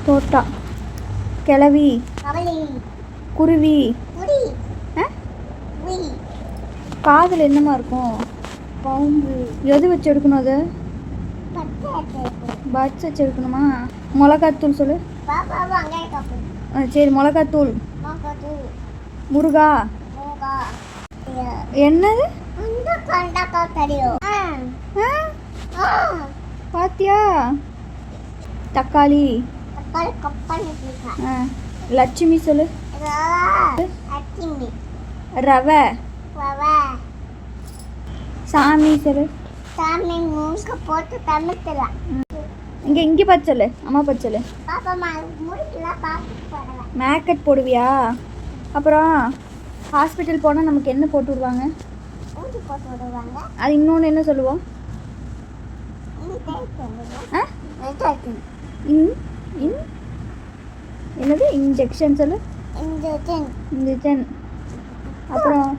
தோட்டா, கிளவி, குருவி. காதில் என்னமா இருக்கும்? பாம்பு. எது வச்சு எடுக்கணும்? அது பட்ஸ் வச்சு எடுக்கணுமா? மிளகாத்தூள் சொல்லு. சரி, மிளகாத்தூள். முருகா. என்னது? பாத்தியா? தக்காளி. லட்சுமி சொல்லு. ரவை. சாமி சொல்லு. இங்கே பார்த்து சொல்லு. அம்மா பார்த்து சொல்லு. மேக்கப் போடுவியா? அப்புறம் ஹாஸ்பிட்டல் போனால் நமக்கு என்ன போட்டு விடுவாங்க? அது இன்னொன்று என்ன சொல்லுவோம்? என்னது? இன்ஜெக்ஷன் சொல்லு. இன்ஜெக்ஷன். அப்புறம்